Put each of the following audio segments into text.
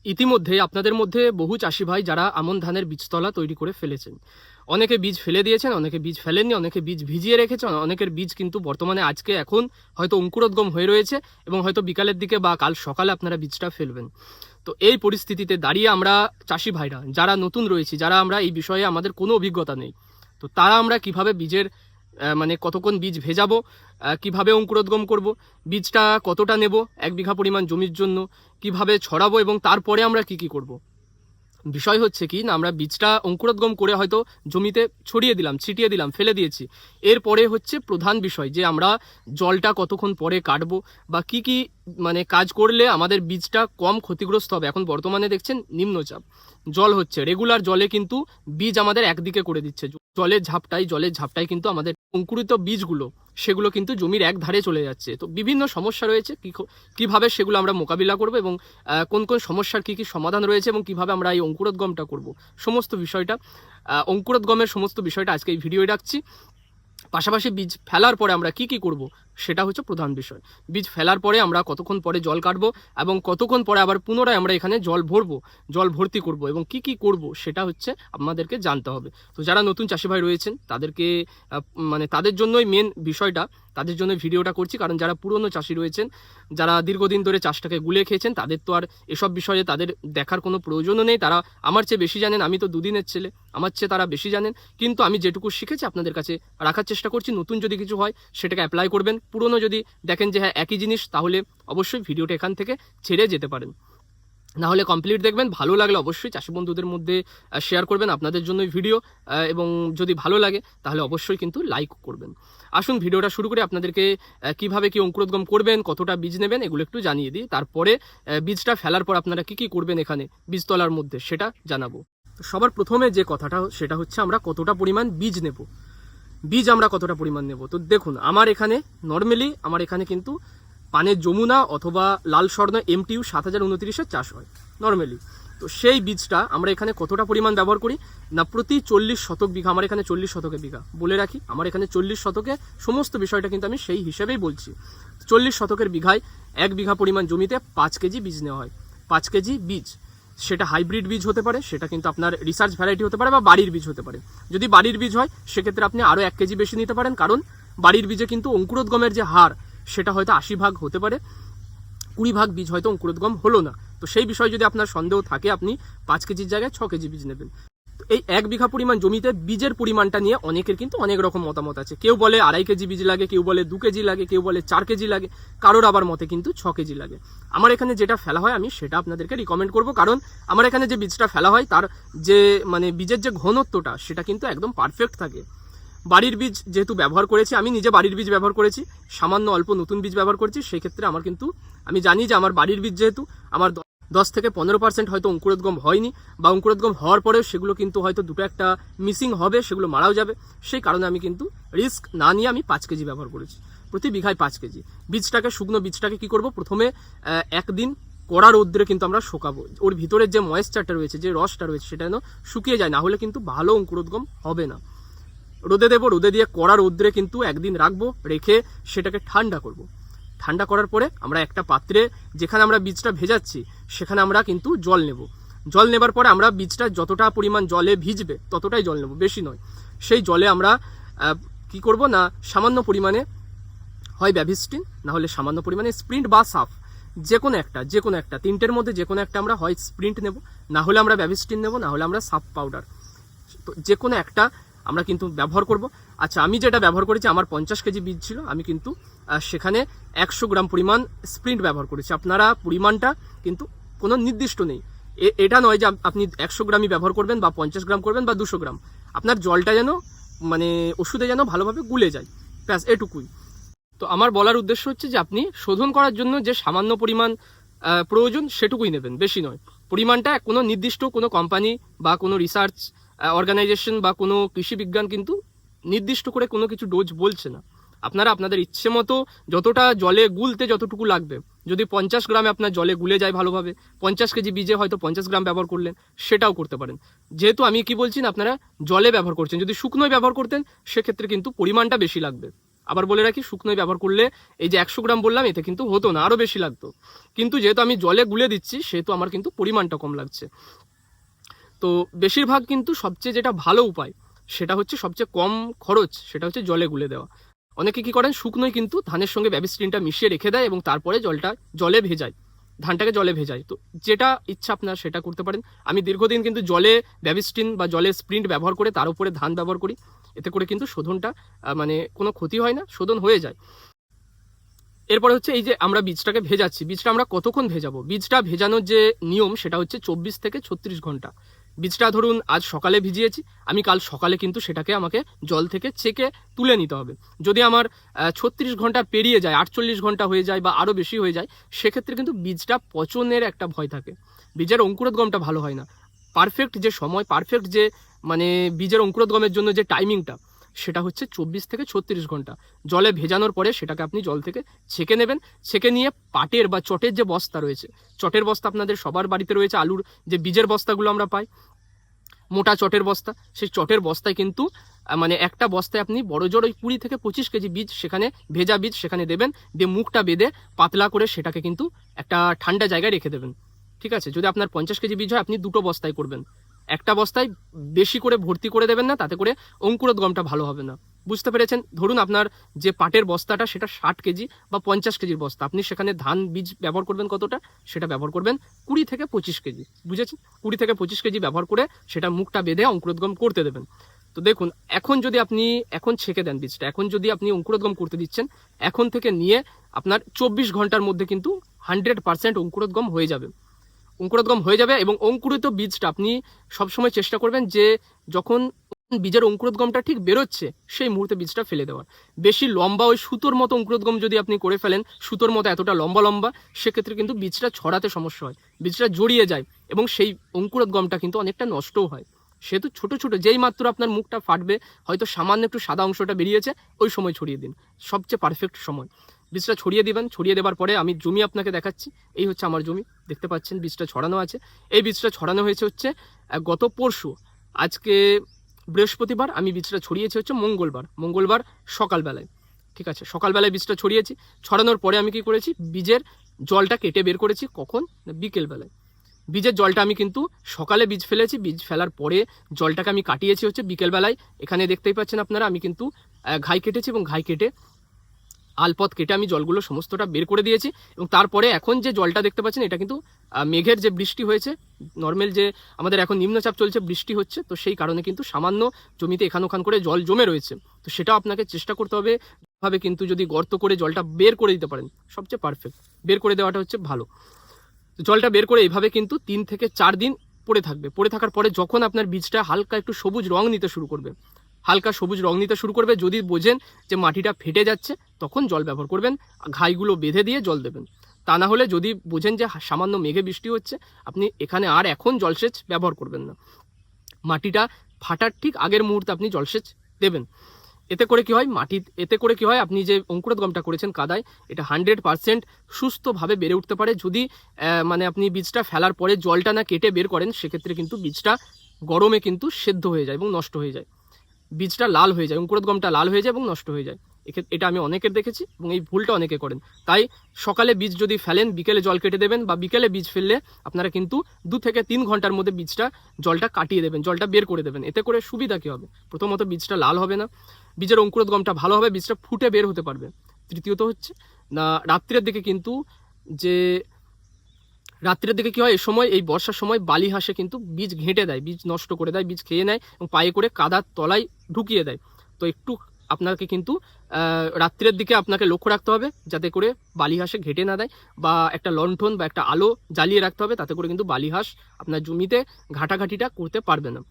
ইতিমধ্যে আপনাদের মধ্যে বহু চাষি ভাই যারা আমন ধানের বীজতলা তৈরি করে ফেলেছেন। অনেকে বীজ ফেলে দিয়েছেন, অনেকে বীজ ফেলেননি, অনেকে বীজ ভিজিয়ে রেখেছেন, অনেকের বীজ কিন্তু বর্তমানে আজকে এখন হয়তো অঙ্কুরোদ্গম হয়ে রয়েছে এবং হয়তো বিকালের দিকে বা কাল সকালে আপনারা বীজটা ফেলবেন। তো এই পরিস্থিতিতে দাঁড়িয়ে আমরা চাষি ভাইরা যারা নতুন রয়েছি, যারা আমরা এই বিষয়ে আমাদের কোনো অভিজ্ঞতা নেই, তো তারা আমরা কিভাবে বীজের মানে কতক্ষণ বীজ ভেজাবো, কিভাবে অঙ্কুরোদ্গম করব, বীজটা কতটা নেব 1 বিঘা পরিমাণ জমির জন্য, কিভাবে ছড়াবো এবং তারপরে আমরা কি করব। বিষয় হচ্ছে কি না, আমরা বীজটা অঙ্কুরোদ্গম করে হয়তো জমিতে ছড়িয়ে দিলাম, ছিটিয়ে দিলাম, ফেলে দিয়েছি। এরপরে হচ্ছে প্রধান বিষয় যে আমরা জলটা কতক্ষণ পরে কাটবো বা কি মানে কাজ করলে আমাদের বীজটা কম ক্ষতিগ্রস্ত হবে। এখন বর্তমানে দেখছেন নিম্নচাপ জল হচ্ছে, রেগুলার জলে কিন্তু বীজ আমাদের একদিকে করে দিচ্ছে। জলের ঝাপটায় কিন্তু আমাদের অঙ্কুরিত বীজগুলো সেগুলো কিন্তু জমির এক ধারে চলে যাচ্ছে। তো বিভিন্ন সমস্যা রয়েছে, কিভাবে সেগুলো আমরা মোকাবিলা করব এবং কোন কোন সমস্যার কি সমাধান রয়েছে এবং কিভাবে আমরা এই অঙ্কুরোদ্গমটা করব, সমস্ত বিষয়টা অঙ্কুরোদ্গমের সমস্ত বিষয়টা আজকে এই ভিডিওয়ে রাখছি। পাশাপাশি বীজ ফেলার পরে আমরা কি করব সেটা হচ্ছে প্রধান বিষয়। বীজ ফেলার পরে আমরা কতক্ষণ পরে জল কাটবো এবং কতক্ষণ পরে আবার পুনরায় আমরা এখানে জল ভরবো, জল ভর্তি করব এবং কি করব সেটা হচ্ছে আমাদেরকে জানতে হবে। তো যারা নতুন চাষি ভাই রয়েছেন তাদেরকে মানে তাদের জন্যই মেন বিষয়টা, তাদের জন্য ভিডিওটা করছি। কারণ যারা পুরনো চাষি রয়েছেন, যারা দীর্ঘদিন ধরে চাষটাকে গুলিয়ে খেয়েছেন, তাদের তো আর এসব বিষয়ে তাদের দেখার কোনো প্রয়োজনও নেই। তারা আমার চেয়ে বেশি জানেন, আমি তো দুদিনের ছেলে, আমার চেয়ে তারা বেশি জানেন। কিন্তু আমি যেটুকু শিখেছি আপনাদের কাছে রাখার চেষ্টা করছি। নতুন যদি কিছু হয় সেটাকে অ্যাপ্লাই করবেন, পুরনো যদি দেখেন যে হ্যাঁ একই জিনিস, তাহলে অবশ্যই ভিডিওটা এখান থেকে ছেড়ে যেতে পারেন। না হলে কমপ্লিট দেখবেন, ভালো লাগলে অবশ্যই চাষি বন্ধুদের মধ্যে শেয়ার করবেন আপনাদের জন্যই ভিডিও, এবং যদি ভালো লাগে তাহলে অবশ্যই কিন্তু লাইক করবেন। আসুন ভিডিওটা শুরু করে আপনাদেরকে কিভাবে কি অঙ্কুরোদ্গম করবেন, কতটা বীজ নেবেন এগুলো একটু জানিয়ে দিই। তারপরে বীজটা ফেলার পর আপনারা কি করবেন এখানে বীজতলার মধ্যে সেটা জানাবো। সবার প্রথমে যে কথাটা সেটা হচ্ছে আমরা কতটা পরিমাণ বীজ নেব, বীজ আমরা কতটা পরিমাণ নেব। তো দেখুন আমার এখানে নর্মালি আমার এখানে কিন্তু পানের যমুনা অথবা লাল স্বর্ণ MTU 7029-এর চাষ হয় নর্মালি। তো সেই বীজটা আমরা এখানে কতটা পরিমাণ ব্যবহার করি না, প্রতি 40 শতক বিঘা, আমার এখানে 40 শতকে বিঘা বলে রাখি, আমার এখানে 40 শতকে সমস্ত বিষয়টা কিন্তু আমি সেই হিসেবেই বলছি। 40 শতকের বিঘায় 1 বিঘা পরিমাণ জমিতে 5 কেজি বীজ নেওয়া হয়। 5 কেজি বীজ, সেটা হাইব্রিড বীজ হতে পারে, সেটা কিন্তু আপনার রিসার্চ ভ্যারাইটি হতে পারে বা বাড়ির বীজ হতে পারে। যদি বাড়ির বীজ হয় সেক্ষেত্রে আপনি আরও 1 কেজি বেশি নিতে পারেন, কারণ বাড়ির বীজে কিন্তু অঙ্কুরোদ্গমের যে হার সেটা হয়তো 80 ভাগ হতে পারে, 20 ভাগ বীজ হয়তো অঙ্কুরোদ্গম হলো না। তো সেই বিষয়ে যদি আপনার সন্দেহ থাকে আপনি 5 কেজির জায়গায় 6 কেজি বীজ নেবেন। তো এই 1 বিঘা পরিমাণ জমিতে বীজের পরিমাণটা নিয়ে অনেকের কিন্তু অনেক রকম মতামত আছে। কেউ বলে 2.5 কেজি বীজ লাগে, কেউ বলে 2 কেজি লাগে, কেউ বলে 4 কেজি লাগে, কারোর আবার মতে কিন্তু 6 কেজি লাগে। আমার এখানে যেটা ফেলা হয় আমি সেটা আপনাদেরকে রিকমেন্ড করব, কারণ আমার এখানে যে বীজটা ফেলা হয় তার যে মানে বীজের যে ঘনত্বটা সেটা কিন্তু একদম পারফেক্ট থাকে। বাড়ির বীজ যেহেতু ব্যবহার করেছি, আমি নিজে বাড়ির বীজ ব্যবহার করেছি, সামান্য অল্প নতুন বীজ ব্যবহার করেছি, সেই ক্ষেত্রে আমার কিন্তু আমি জানি যে আমার বাড়ির বীজ যেহেতু আমার 10 থেকে 15% হয়তো অঙ্কুরোদ্গম হয়নি, বা অঙ্কুরোদ্গম হওয়ার পরেও সেগুলো কিন্তু হয়তো দুটো একটা মিসিং হবে, সেগুলো মারাও যাবে। সেই কারণে আমি কিন্তু রিস্ক না নিয়ে আমি 5 কেজি ব্যবহার করেছি, প্রতি বিঘায় 5 কেজি। বীজটাকে, শুকনো বীজটাকে কি করব, প্রথমে একদিন কড়া রৌদ্রে কিন্তু আমরা শুকাবো। ওর ভিতরের যে ময়েশ্চারটা রয়েছে, যে রসটা রয়েছে, সেটা যেন শুকিয়ে যায়, না হলে কিন্তু ভালো অঙ্কুরোদ্গম হবে না। রোদে দেবো, রোদে দিয়ে কড়া রৌদ্রে কিন্তু একদিন রাখবো, রেখে সেটাকে ঠান্ডা করব। ঠান্ডা করার পরে আমরা একটা পাত্রে, যেখানে আমরা বীজটা ভেজাচ্ছি সেখানে আমরা কিন্তু জল নেব। জল নেবার পরে আমরা বীজটা যতটা পরিমাণ জলে ভিজবে ততটাই জল নেব, বেশি নয়। সেই জলে আমরা কি করব না, সামান্য পরিমাণে হয় ব্যাভিস্টিন, না হলে সামান্য পরিমাণে স্প্রিন্ট বা সাফ, যে কোনো একটা তিনটের মধ্যে যে কোনো একটা আমরা হয় স্প্রিন্ট নেব, না হলে আমরা ব্যাভিস্টিন নেব, না হলে আমরা সাফ পাউডার, তো যে কোনো একটা আমরা কিন্তু ব্যবহার করব। আচ্ছা, আমি যেটা ব্যবহার করেছি, আমার 50 কেজি বীজ ছিল, আমি কিন্তু সেখানে 100 গ্রাম পরিমাণ স্প্রিন্ট ব্যবহার করেছি। আপনারা পরিমাণটা কিন্তু কোনো নির্দিষ্ট নেই, এটা নয় যে আপনি 100 গ্রামই ব্যবহার করবেন বা 50 গ্রাম করবেন বা 200 গ্রাম। আপনার জলটা যেন মানে ওষুধে যেন ভালোভাবে গুলে যায়, ব্যাস এটুকুই। তো আমার বলার উদ্দেশ্য হচ্ছে যে আপনি শোধন করার জন্য যে সামান্য পরিমাণ প্রয়োজন সেটুকুই নেবেন, বেশি নয়। পরিমাণটা কোনো নির্দিষ্ট কোনো কোম্পানি বা কোনো রিসার্চ অর্গানাইজেশন বা কোনো কৃষি বিজ্ঞান কিন্তু নির্দিষ্ট করে কোনো কিছু ডোজ বলছে না। আপনারা আপনাদের ইচ্ছে মতো যতটা জলে গুলতে যতটুকু লাগবে, যদি 50 গ্রামে আপনার জলে গুলে যায় ভালোভাবে, 50 কেজি বীজে হয়তো 50 গ্রাম ব্যবহার করলেন, সেটাও করতে পারেন। যেহেতু আমি কি বলছি না, আপনারা জলে ব্যবহার করছেন, যদি শুকনোই ব্যবহার করতেন সেক্ষেত্রে কিন্তু পরিমাণটা বেশি লাগবে। আবার বলে রাখি, শুকনোয় ব্যবহার করলে এই যে 100 গ্রাম বললাম, এতে কিন্তু হতো না, আরও বেশি লাগতো। কিন্তু যেহেতু আমি জলে গুলে দিচ্ছি, সেহেতু আমার কিন্তু পরিমাণটা কম লাগছে। তো বেশিরভাগ কিন্তু সবচেয়ে যেটা ভালো উপায়, সেটা হচ্ছে সবচেয়ে কম খরচ, সেটা হচ্ছে জলে গুলে দেওয়া। অনেকে কি করেন, শুকনোয় কিন্তু ধানের সঙ্গে ব্যাবিস্টিনটা মিশিয়ে রেখে দেয় এবং তারপরে জলে ভেজায়, ধানটাকে জলে ভেজায়। তো যেটা ইচ্ছা আপনার সেটা করতে পারেন। আমি দীর্ঘদিন কিন্তু জলে ব্যাবিস্টিন বা জলে স্প্রিন্ট ব্যবহার করে তার উপরে ধান ব্যবহার করি। এতে করে কিন্তু শোধনটা মানে কোনো ক্ষতি হয় না, শোধন হয়ে যায়। এরপরে হচ্ছে এই যে আমরা বীজটাকে ভেজাচ্ছি, বীজটা আমরা কতক্ষণ ভেজাবো? বীজটা ভেজানোর যে নিয়ম সেটা হচ্ছে 24 থেকে 36 ঘন্টা। বীজটা ধরুন আজ সকালে ভিজিয়েছি, আমি কাল সকালে কিন্তু সেটাকে আমাকে জল থেকে ছেঁকে তুলে নিতে হবে। যদি আমার 36 ঘন্টা পেরিয়ে যায়, 48 ঘন্টা হয়ে যায় বা আরও বেশি হয়ে যায়, সেক্ষেত্রে কিন্তু বীজটা পচনের একটা ভয় থাকে, বীজের অঙ্কুরোদ্গমটা ভালো হয় না। পারফেক্ট যে সময়, পারফেক্ট যে মানে বীজের অঙ্কুরোদ্গমের জন্য যে টাইমিংটা, সেটা হচ্ছে 24 থেকে 36 ঘন্টা। জলে ভেজানোর পরে সেটাকে আপনি জল থেকে ছেঁকে নেবেন। ছেঁকে নিয়ে পাটের বা চটের যে বস্তা রয়েছে, চটের বস্তা আপনাদের সবার বাড়িতে রয়েছে, আলুর যে বীজের বস্তাগুলো আমরা পাই, মোটা চটের বস্তা, সেই চটের বস্তায় কিন্তু মানে একটা বস্তায় আপনি বড় জোর ওই 20 থেকে 25 কেজি বীজ, সেখানে ভেজা বীজ সেখানে দেবেন, দিয়ে মুখটা বেঁধে পাতলা করে সেটাকে কিন্তু একটা ঠান্ডা জায়গায় রেখে দেবেন। ঠিক আছে? যদি আপনার 50 কেজি বীজ হয়, আপনি 2টো বস্তায় করবেন। একটা বস্তায় বেশি করে ভর্তি করে দেবেন না, তাতে করে অঙ্কুরোদ্গমটা ভালো হবে না। বুঝতে পেরেছেন? ধরুন আপনার যে পাটের বস্তাটা সেটা 60 কেজি বা 50 কেজির বস্তা, আপনি সেখানে ধান বীজ ব্যবহার করবেন কতটা? সেটা ব্যবহার করবেন 20 থেকে 25 কেজি। বুঝেছেন? 20 থেকে 25 কেজি ব্যবহার করে সেটা মুখটা বেঁধে অঙ্কুরোদ্গম করতে দেবেন। তো দেখুন, এখন যদি আপনি এখন ছেঁকে দেন বীজটা, এখন যদি আপনি অঙ্কুরোদ্গম করতে দিচ্ছেন, এখন থেকে নিয়ে আপনার 24 ঘন্টার মধ্যে কিন্তু 100% অঙ্কুরোদ্গম হয়ে যাবে। অঙ্কুরোদ্গম হয়ে যাবে এবং অঙ্কুরিত বীজটা আপনি সবসময় চেষ্টা করবেন যে যখন বীজের অঙ্কুরোদ্গমটা ঠিক বেরোচ্ছে, সেই মুহূর্তে বীজটা ফেলে দেওয়ার। বেশি লম্বা ওই সুতোর মতো অঙ্কুরোদ্গম যদি আপনি করে ফেলেন, সুতোর মতো এতটা লম্বা লম্বা, সেক্ষেত্রে কিন্তু বীজটা ছড়াতে সমস্যা হয়, বীজটা জড়িয়ে যায় এবং সেই অঙ্কুরোদ্গমটা কিন্তু অনেকটা নষ্টও হয়। সেহেতু ছোট ছোট যেই মাত্র আপনার মুখটা ফাটবে, হয়তো সামান্য একটু সাদা অংশটা বেরিয়েছে, ওই সময় ছড়িয়ে দিন, সবচেয়ে পারফেক্ট সময়। বীজটা ছড়িয়ে দিবেন। ছড়িয়ে দেওয়ার পরে আমি জমি আপনাকে দেখাচ্ছি। এই হচ্ছে আমার জমি, দেখতে পাচ্ছেন বীজটা ছড়ানো আছে। এই বীজটা ছড়ানো হয়েছে হচ্ছে গত পরশু, আজকে বৃহস্পতিবার, আমি বীজটা ছড়িয়েছি হচ্ছে মঙ্গলবার সকালবেলায়। ঠিক আছে? সকালবেলায় বীজটা ছড়িয়েছি। ছড়ানোর পরে আমি কি করেছি, বীজের জলটা কেটে বের করেছি। কখন? বিকেলবেলায়। বীজের জলটা আমি কিন্তু সকালে বীজ ফেলেছি, বীজ ফেলার পরে জলটাকে আমি কাটিয়েছি হচ্ছে বিকেলবেলায়। এখানে দেখতেই পাচ্ছেন আপনারা, আমি কিন্তু ঘাই কেটেছি এবং ঘাই কেটে আলপথ কেটে আমি জলগুলো সমস্তটা বের করে দিয়েছি। এবং তারপরে এখন যে জলটা দেখতে পাচ্ছেন, এটা কিন্তু মেঘের যে বৃষ্টি হয়েছে, নর্মাল যে আমাদের এখন নিম্নচাপ চলছে, বৃষ্টি হচ্ছে, তো সেই কারণে কিন্তু সামান্য জমিতে এখান ওখান করে জল জমে রয়েছে। তো সেটাও আপনাকে চেষ্টা করতে হবে ভাবে, কিন্তু যদি গর্ত করে জলটা বের করে দিতে পারেন, সবচেয়ে পারফেক্ট। বের করে দেওয়াটা হচ্ছে ভালো। জলটা বের করে এইভাবে কিন্তু 3 থেকে 4 দিন পড়ে থাকবে। পড়ে থাকার পরে যখন আপনার বীজটা হালকা একটু সবুজ রং নিতে শুরু করবে, হালকা সবুজ রং নিতে শুরু করবে, যদি বোঝেন যে মাটিটা ফেটে যাচ্ছে, তখন জল ব্যবহার করবেন, ঘাইগুলো বেঁধে দিয়ে জল দেবেন। তা না হলে যদি বোঝেন যে সামান্য মেঘে বৃষ্টি হচ্ছে, আপনি এখানে আর এখন জলসেচ ব্যবহার করবেন না। মাটিটা ফাটার ঠিক আগের মুহূর্তে আপনি জলসেচ দেবেন। এতে করে কি হয়, এতে করে কি হয়, আপনি যে অঙ্কুরোদ্গমটা করেছেন কাদায়, এটা 100% সুস্থভাবে বেড়ে উঠতে পারে। যদি মানে আপনি বীজটা ফেলার পরে জলটা না কেটে বের করেন, সেক্ষেত্রে কিন্তু বীজটা গরমে কিন্তু সেদ্ধ হয়ে যায় এবং নষ্ট হয়ে যায়, বীজটা লাল হয়ে যায়, অঙ্কুরোদ্গমটা লাল হয়ে যায় এবং নষ্ট হয়ে যায়। এটা আমি অনেকের দেখেছি এবং এই ভুলটা অনেকে করেন। তাই সকালে বীজ যদি ফেলেন, বিকেলে জল কেটে দেবেন, বা বিকেলে বীজ ফেললে আপনারা কিন্তু 2 থেকে 3 ঘন্টার মধ্যে বীজটা জলটা কাটিয়ে দেবেন, জলটা বের করে দেবেন। এতে করে সুবিধা কী হবে? প্রথমত বীজটা লাল হবে না, বীজের অঙ্কুরোদ্গমটা ভালো হবে, বীজটা ফুটে বের হতে পারবে। তৃতীয়ত হচ্ছে না, রাত্রের দিকে কিন্তু যে রাত্রের দিকে কি হয়, এই সময়, এই বর্ষার সময় বালি হাসে কিন্তু বীজ ঘেঁটে দেয়, বীজ নষ্ট করে দেয়, বীজ খেয়ে নেয় এবং পায়ে করে কাদার তলায় ঢুকিয়ে দেয়। তো একটু আপনাকে কিন্তু রাত্রের দিকে আপনাকে লক্ষ্য রাখতে হবে, যাতে করে বালি হাসে ঘেঁটে না দেয়, বা একটা লণ্ঠন বা একটা আলো জ্বালিয়ে রাখতে হবে, তাতে করে কিন্তু বালি হাঁস আপনার জমিতে ঘাটাঘাটিটা করতে পারবে না।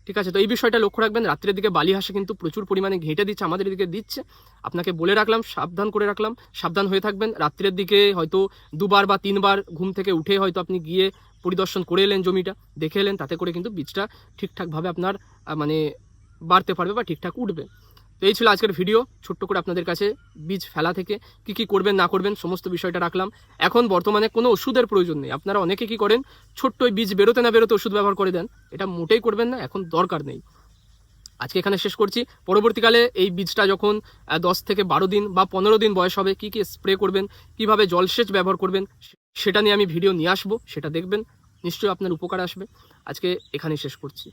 ঠিক আছে? তো এই বিষয়টা লক্ষ্য রাখবেন। রাত্রের দিকে বালি হাঁসে কিন্তু প্রচুর পরিমাণে ঘেঁটে দিচ্ছে, আমাদের দিকে দিচ্ছে, আপনাকে বলে রাখলাম, সাবধান করে রাখলাম, সাবধান হয়ে থাকবেন। রাত্রের দিকে হয়তো 2 বার বা 3 বার ঘুম থেকে উঠে হয়তো আপনি গিয়ে পরিদর্শন করে এলেন, জমিটা দেখে এলেন, তাতে করে কিন্তু বীজটা ঠিকঠাকভাবে আপনার মানে বাড়তে পারবে বা ঠিকঠাক উঠবে। তো এই ছিল আজকের ভিডিও, ছোট্ট করে আপনাদের কাছে বীজ ফেলা থেকে কী কী করবেন না করবেন সমস্ত বিষয়টা রাখলাম। এখন বর্তমানে কোনো ওষুধের প্রয়োজন নেই। আপনারা অনেকে কী করেন, ছোট্ট বীজ বেরোতে না বেরোতে ওষুধ ব্যবহার করে দেন, এটা মোটেই করবেন না, এখন দরকার নেই। আজকে এখানে শেষ করছি। পরবর্তীকালে এই বীজটা যখন 10 থেকে 12 দিন বা 15 দিন বয়স হবে, কী কী স্প্রে করবেন, কিভাবে জলসেচ ব্যবহার করবেন, সেটা নিয়ে আমি ভিডিও নিয়ে আসবো, সেটা দেখবেন, নিশ্চয়ই আপনার উপকার আসবে। আজকে এখানেই শেষ করছি।